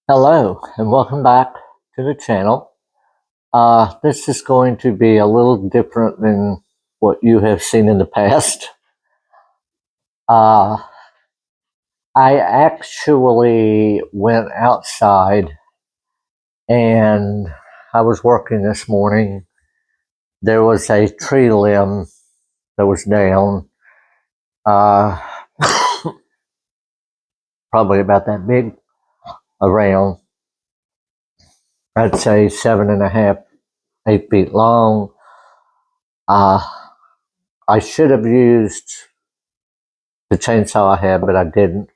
Hello and welcome back to the channel. This is going to be a little different than what you have seen in the past. I actually went outside and I was working this morning. There was a tree limb that was down, uh, probably about that big, around, I'd say 7.5, 8 feet long. Uh, I should have used the chainsaw I had, but I didn't.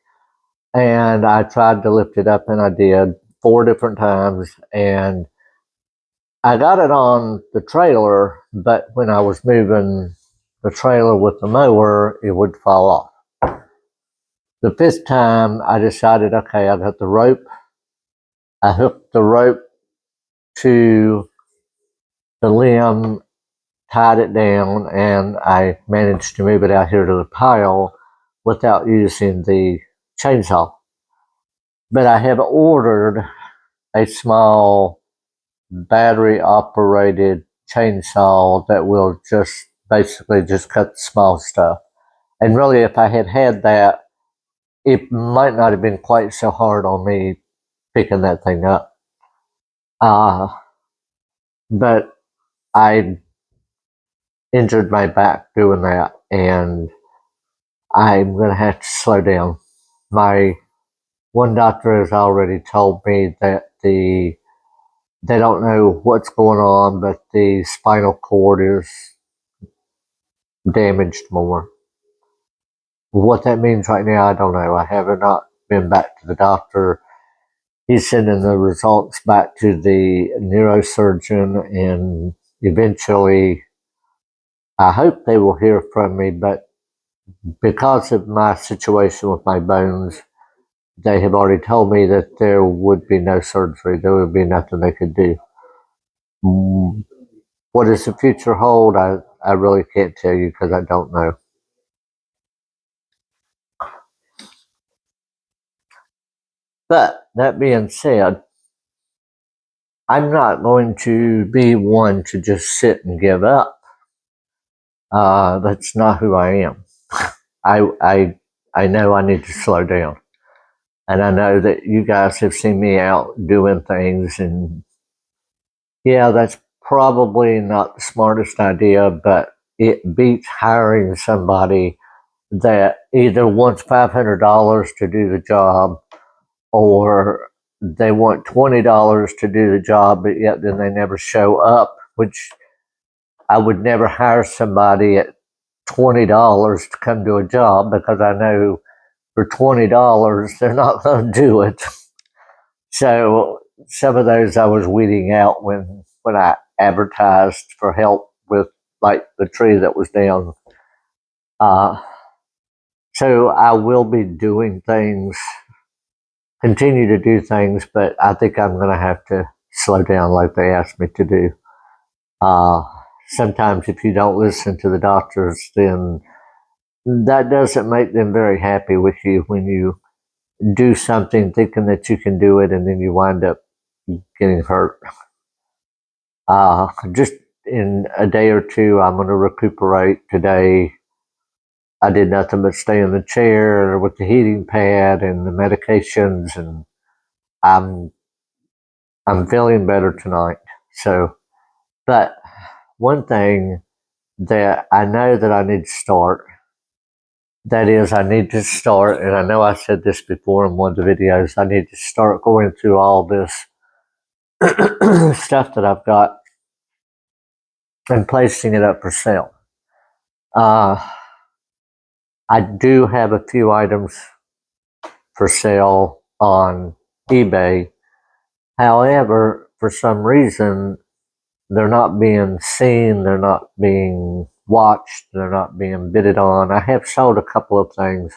And I tried to lift it up, and I did 4 different times. And I got it on the trailer, but when I was moving the trailer with the mower, it would fall off. The fifth time, I decided, okay, I got the rope. I hooked the rope to the limb, tied it down, and I managed to move it out here to the pile without using the chainsaw. But I have ordered a small battery operated chainsaw that will just basically just cut the small stuff. And really, if I had had that, it might not have been quite so hard on me picking that thing up. But I injured my back doing that, and I'm going to have to slow down. My one doctor has already told me that they don't know what's going on, but the spinal cord is damaged more. What that means right now, I don't know. I have not been back to the doctor. He's sending the results back to the neurosurgeon, and eventually, I hope they will hear from me. But because of my situation with my bones, they have already told me that there would be no surgery. There would be nothing they could do. What does the future hold? I really can't tell you because I don't know. But that being said, I'm not going to be one to just sit and give up. That's not who I am. I know I need to slow down, and I know that you guys have seen me out doing things, and yeah, that's probably not the smartest idea, but it beats hiring somebody that either wants $500 to do the job, or they want $20 to do the job, but yet then they never show up, which I would never hire somebody at $20 to come do a job because I know for $20 they're not going to do it. So some of those I was weeding out when I advertised for help with like the tree that was down. Uh, so I will be doing things, continue to do things, but I think I'm going to have to slow down like they asked me to do. Uh, Sometimes if you don't listen to the doctors, then that doesn't make them very happy with you when you do something thinking that you can do it and then you wind up getting hurt. Just in a day or two, I'm going to recuperate. Today, I did nothing but stay in the chair with the heating pad and the medications, and I'm I'm feeling better tonight. So, but one thing that I know that I need to start, that is, I need to start, and I know I said this before in one of the videos, I need to start going through all this stuff that I've got and placing it up for sale. Uh, I do have a few items for sale on eBay. However, for some reason, they're not being seen, they're not being watched, they're not being bidded on. I have sold a couple of things,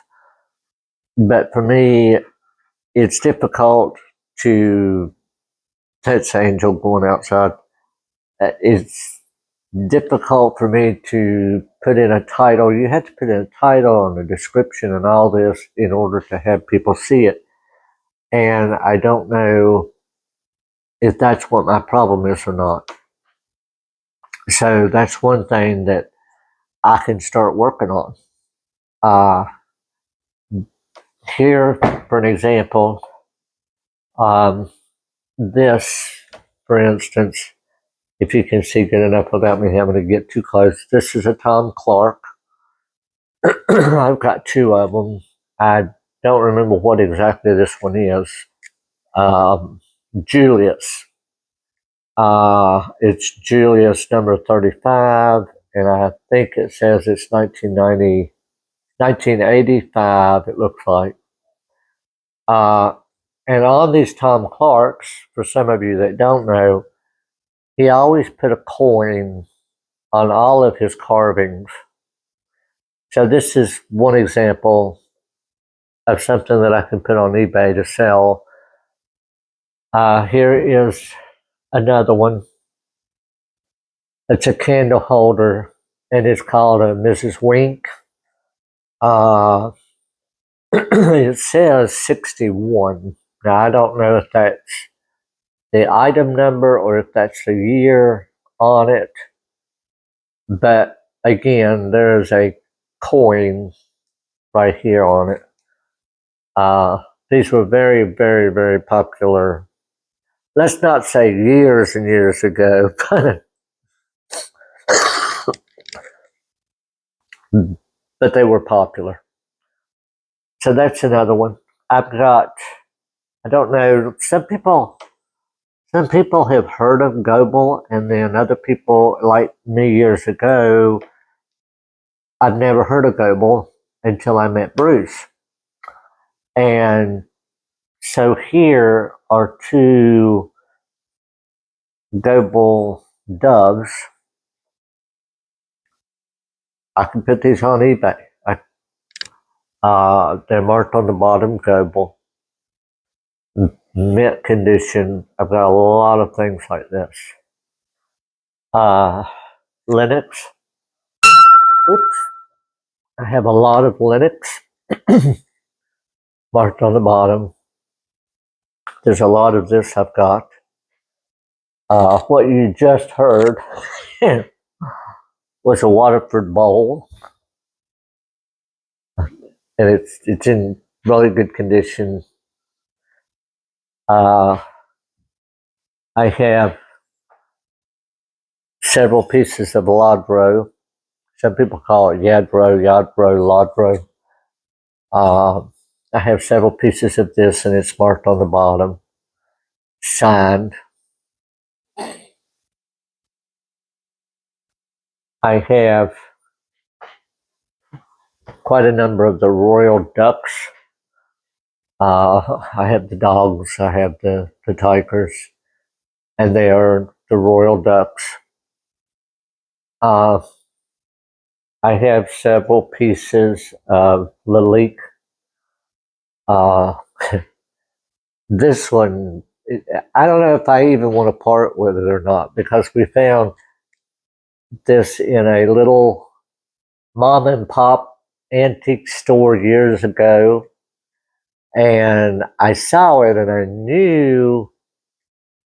but for me, it's difficult to touch Angel going outside. It's difficult for me to put in a title. You have to put in a title and a description and all this in order to have people see it. and I don't know if that's what my problem is or not. So that's one thing that I can start working on. Uh, Here, for an example, um, this, for instance, if you can see good enough without me having to get too close, this is a Tom Clark. I've got two of them. I don't remember what exactly this one is. Julius. It's Julius number 35, and I think it says it's 1985, it looks like. And on these Tom Clarks, for some of you that don't know, he always put a coin on all of his carvings. So this is one example of something that I can put on eBay to sell. Here is another one. It's a candle holder, and it's called a Mrs. Wink. It says 61. Now, I don't know if that's the item number or if that's the year on it. But again, there's a coin right here on it. These were very, very, very popular. Let's not say years and years ago, but they were popular. So that's another one. I've got, I don't know, some people have heard of Goebel, and then other people, like me years ago, I'd never heard of Goebel until I met Bruce. And so here are two Goebel doves. I can put these on eBay. They're marked on the bottom, Goebel. Mint condition. I've got a lot of things like this. Linux. Oops. I have a lot of Linux marked on the bottom. There's a lot of this I've got. What you just heard was a Waterford bowl, and it's in really good condition. I have several pieces of Lodro. Some people call it Yadro, Lodro. I have several pieces of this, and it's marked on the bottom, signed. I have quite a number of the royal ducks. I have the dogs, I have the tigers, and they are the royal ducks. I have several pieces of Lalique. This one, I don't know if I even want to part with it or not, because we found this in a little mom and pop antique store years ago, and I saw it and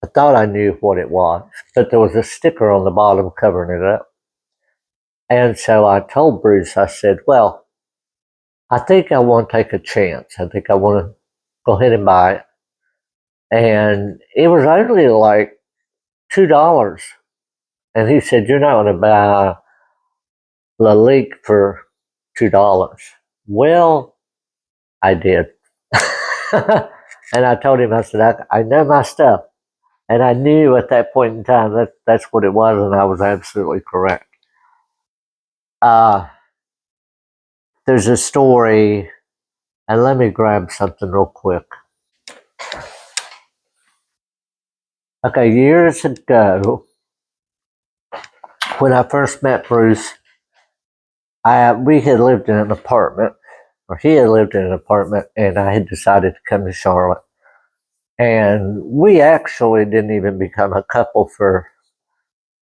I thought I knew what it was, but there was a sticker on the bottom covering it up. And so I told Bruce, I said, well, I think I want to take a chance. I think I want to go ahead and buy it. And it was only like $2. And he said, you're not going to buy Lalique for $2. Well, I did. And I told him, I said, I know my stuff. And I knew at that point in time that's what it was, and I was absolutely correct. There's a story, and let me grab something real quick. Okay, years ago, when I first met Bruce, we had lived in an apartment, or he had lived in an apartment, and I had decided to come to Charlotte. And we actually didn't even become a couple for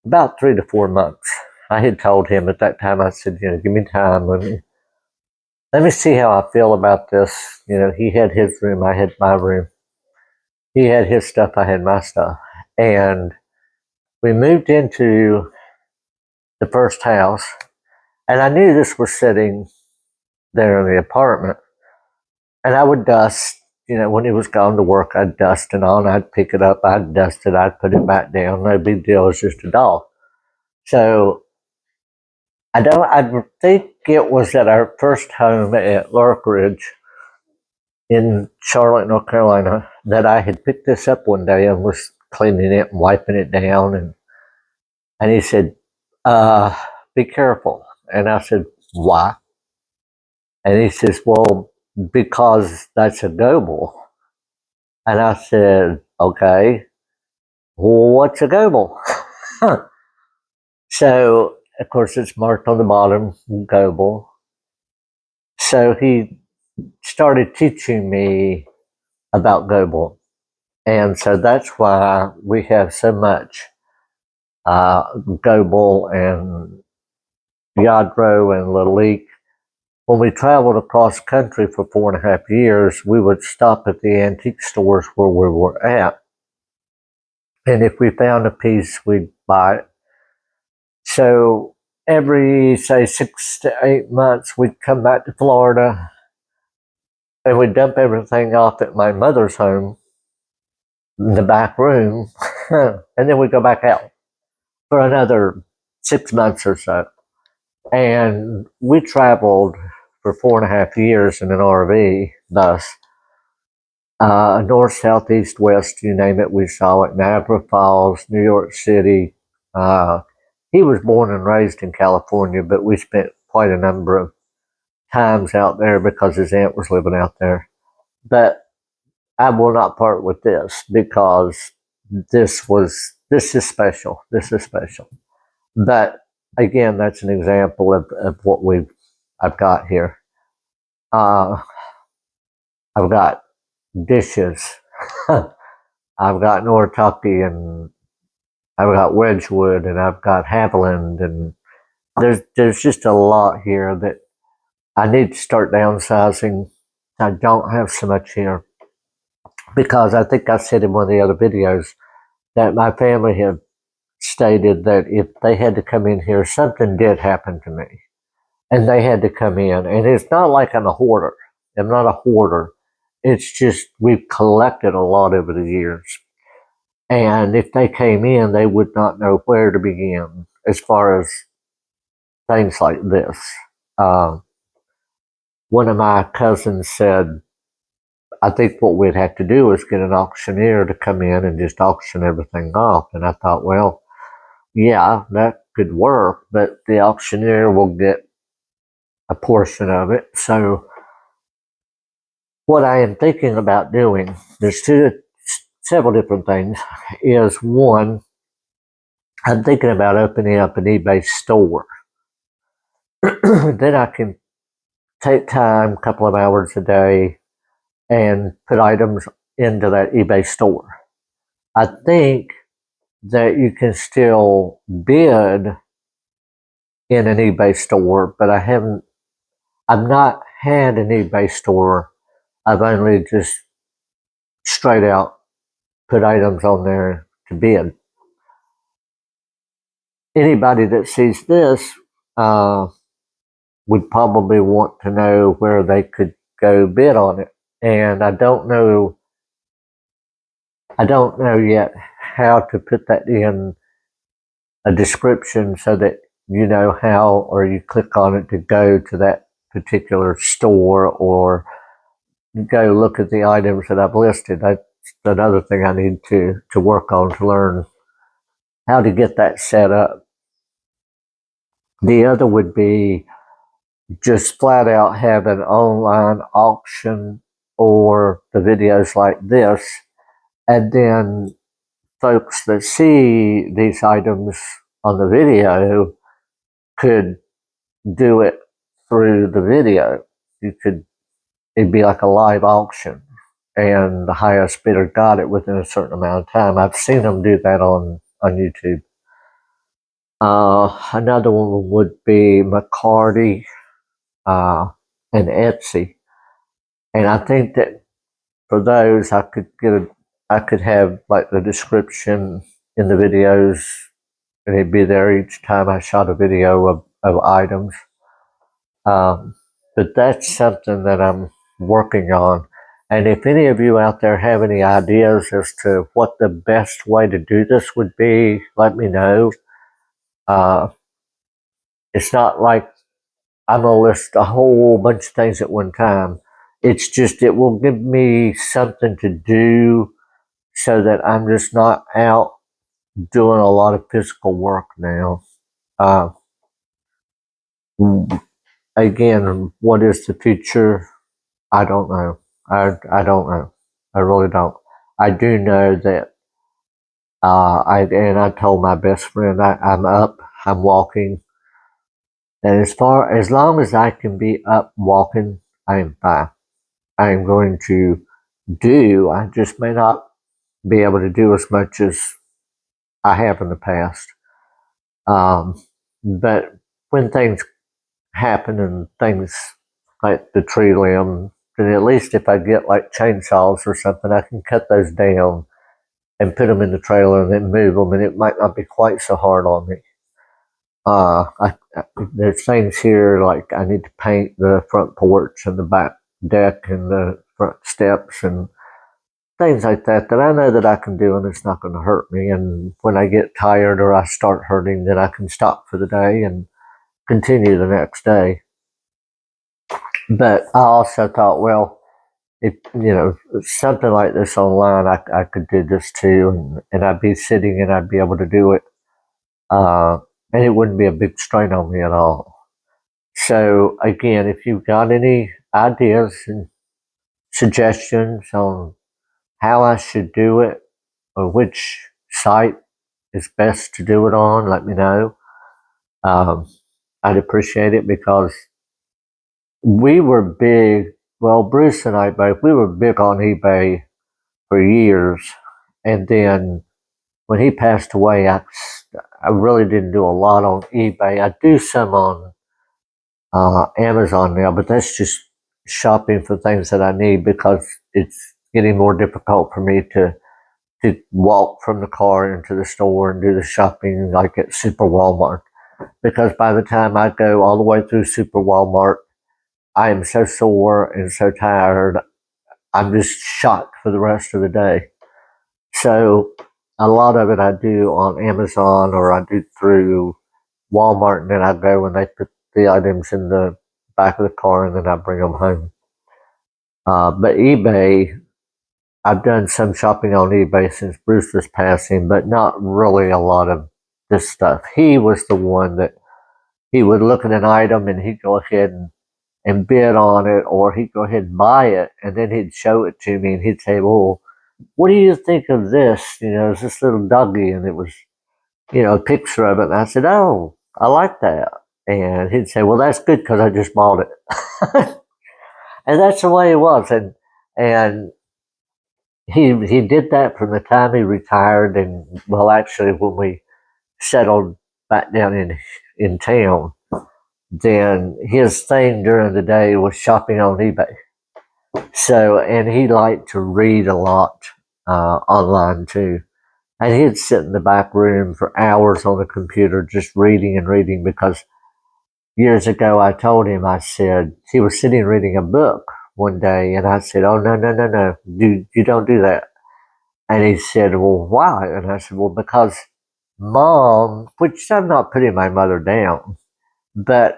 about 3 to 4 months. I had told him at that time, I said, give me time, let me see how I feel about this. He had his room, I had my room. He had his stuff, I had my stuff. And we moved into the first house, and I knew this was sitting there in the apartment. And I would dust, when he was gone to work, I'd dust it on, I'd pick it up, I'd dust it, I'd put it back down. No big deal, it's just a doll. So I think it was at our first home at Lalique in Charlotte, North Carolina, that I had picked this up one day and was cleaning it and wiping it down. And he said, be careful. And I said, why? And he says, well, because that's a Goebel. And I said, okay, well, what's a Goebel? So, of course, it's marked on the bottom, Goebel. So he started teaching me about Goebel. And so that's why we have so much Goebel and Yadro and Lalique. When we traveled across country for 4.5 years, we would stop at the antique stores where we were at. And if we found a piece, we'd buy it. So every, say, 6 to 8 months, we'd come back to Florida and we'd dump everything off at my mother's home in the back room. And then we'd go back out for another 6 months or so. And we traveled for 4.5 years in an RV bus. North, south, east, west, you name it, we saw it. Niagara Falls, New York City. He was born and raised in California, but we spent quite a number of times out there because his aunt was living out there. But I will not part with this because this is special. This is special. But again, that's an example of what I've got here. I've got dishes. I've got Noritake, and I've got Wedgwood, and I've got Haviland, and there's just a lot here that I need to start downsizing. I don't have so much here because I think I said in one of the other videos that my family had stated that if they had to come in here, something did happen to me, and they had to come in. And it's not like I'm a hoarder. I'm not a hoarder. It's just we've collected a lot over the years. And if they came in, they would not know where to begin as far as things like this. One of my cousins said, I think what we'd have to do is get an auctioneer to come in and just auction everything off. And I thought, well, yeah, that could work, but the auctioneer will get a portion of it. So what I am thinking about doing, there's several different things, is one, I'm thinking about opening up an eBay store. Then I can take time, a couple of hours a day, and put items into that eBay store. I think that you can still bid in an eBay store, but I've not had an eBay store. I've only just straight out put items on there to bid. Anybody that sees this would probably want to know where they could go bid on it. And I don't know yet how to put that in a description so that you know how, or you click on it to go to that particular store or go look at the items that I've listed. That's another thing I need to work on, to learn how to get that set up. The other would be just flat out have an online auction or the videos like this, and then folks that see these items on the video could do it through the video. It'd be like a live auction, and the highest bidder got it within a certain amount of time. I've seen them do that on YouTube. Another one would be McCarty and Etsy. And I think that for those, I could get I could have like the description in the videos, and it'd be there each time I shot a video of items. But that's something that I'm working on. And if any of you out there have any ideas as to what the best way to do this would be, let me know. It's not like I'm going to list a whole bunch of things at one time. It's just, it will give me something to do so that I'm just not out doing a lot of physical work now. Uh, Again, what is the future? I don't know. I don't know. I really don't. I do know that I told my best friend I'm up, I'm walking, and as long as I can be up walking, I am fine. I am going to do. I just may not be able to do as much as I have in the past. But when things happen and things like the tree limb, then at least if I get like chainsaws or something, I can cut those down and put them in the trailer and then move them, and it might not be quite so hard on me. There's things here like I need to paint the front porch and the back deck and the front steps and things like that that I know that I can do and it's not going to hurt me. And when I get tired or I start hurting, then I can stop for the day and continue the next day. But I also thought, well, if something like this online, I could do this too, and I'd be sitting and I'd be able to do it, and it wouldn't be a big strain on me at all. So again, if you've got any ideas and suggestions on how I should do it or which site is best to do it on, let me know. I'd appreciate it because we were big. Well, Bruce and I both, we were big on eBay for years. And then when he passed away, I really didn't do a lot on eBay. I do some on Amazon now, but that's just shopping for things that I need because it's getting more difficult for me to walk from the car into the store and do the shopping like at Super Walmart. Because by the time I go all the way through Super Walmart, I am so sore and so tired. I'm just shot for the rest of the day. So a lot of it I do on Amazon or I do through Walmart, and then I go and they put the items in the back of the car and then I bring them home. But eBay, I've done some shopping on eBay since Bruce was passing, but not really a lot of this stuff. He was the one that he would look at an item and he'd go ahead and bid on it, or he'd go ahead and buy it, and then he'd show it to me and he'd say, well, what do you think of this? It's this little doggy, and it was, a picture of it. And I said, oh, I like that. And he'd say, well, that's good because I just bought it. And that's the way it was. And he did that from the time he retired. And well, actually, when we settled back down in town, then his thing during the day was shopping on eBay. So, and he liked to read a lot online too. And he'd sit in the back room for hours on the computer just reading and reading because years ago I told him, I said, he was sitting reading a book one day and I said, oh, no, no, no, no, you don't do that. And he said, well, why? And I said, well, because mom, which I'm not putting my mother down, but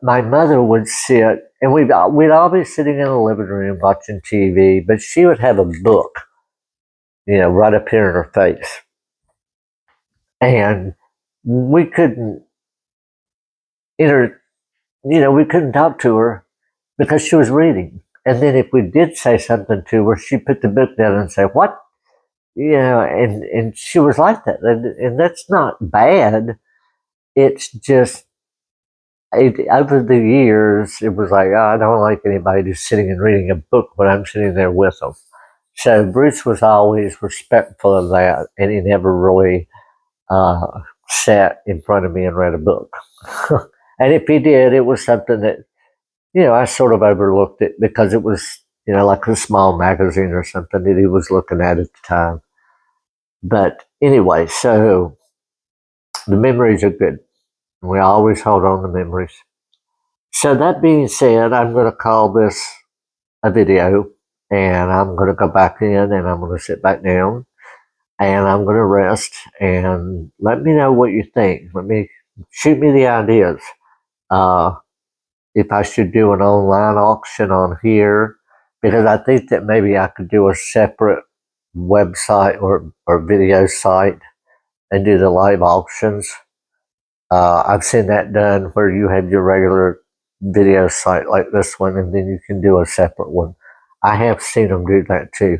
my mother would sit and we'd all be sitting in the living room watching TV, but she would have a book, right up here in her face. And we couldn't we couldn't talk to her because she was reading. And then if we did say something to her, she put the book down and say, what? And she was like that. And that's not bad. It's just, over the years, it was like, oh, I don't like anybody just sitting and reading a book when I'm sitting there with them. So Bruce was always respectful of that, and he never really sat in front of me and read a book. And if he did, it was something that, I sort of overlooked it because it was like a small magazine or something that he was looking at the time. But anyway, so the memories are good. We always hold on to memories. So that being said, I'm going to call this a video, and I'm going to go back in and I'm going to sit back down and I'm going to rest, and let me know what you think. Shoot me the ideas. Uh, if I should do an online auction on here, because I think that maybe I could do a separate website or video site and do the live auctions. I've seen that done where you have your regular video site like this one, and then you can do a separate one. I have seen them do that too.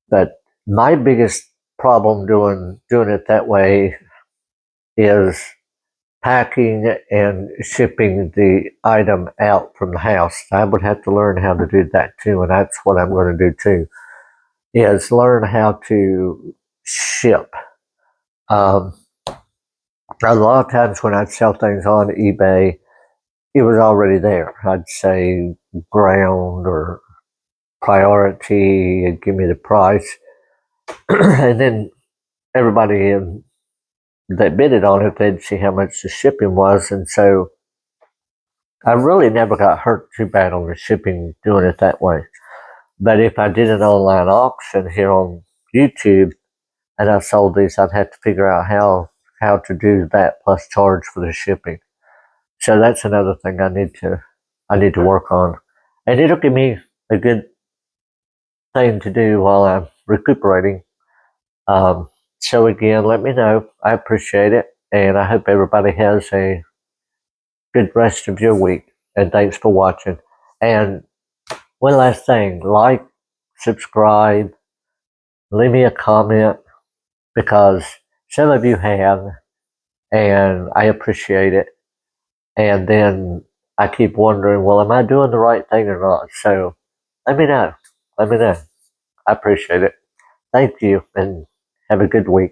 But my biggest problem doing it that way is packing and shipping the item out from the house. I would have to learn how to do that too, and that's what I'm going to do too. Is learn how to ship. Um, a lot of times when I'd sell things on eBay, it was already there. I'd say ground or priority and give me the price. And then everybody that bidded on it, they'd see how much the shipping was. And so I really never got hurt too bad on the shipping doing it that way. But if I did an online auction here on YouTube and I sold these, I'd have to figure out how to do that plus charge for the shipping. So that's another thing I need to work on, and it'll give me a good thing to do while I'm recuperating. Um, so again, let me know. I appreciate it, and I hope everybody has a good rest of your week. And thanks for watching. And one last thing: like, subscribe, leave me a comment because some of you have, and I appreciate it. And then I keep wondering, well, am I doing the right thing or not? So let me know. Let me know. I appreciate it. Thank you, and have a good week.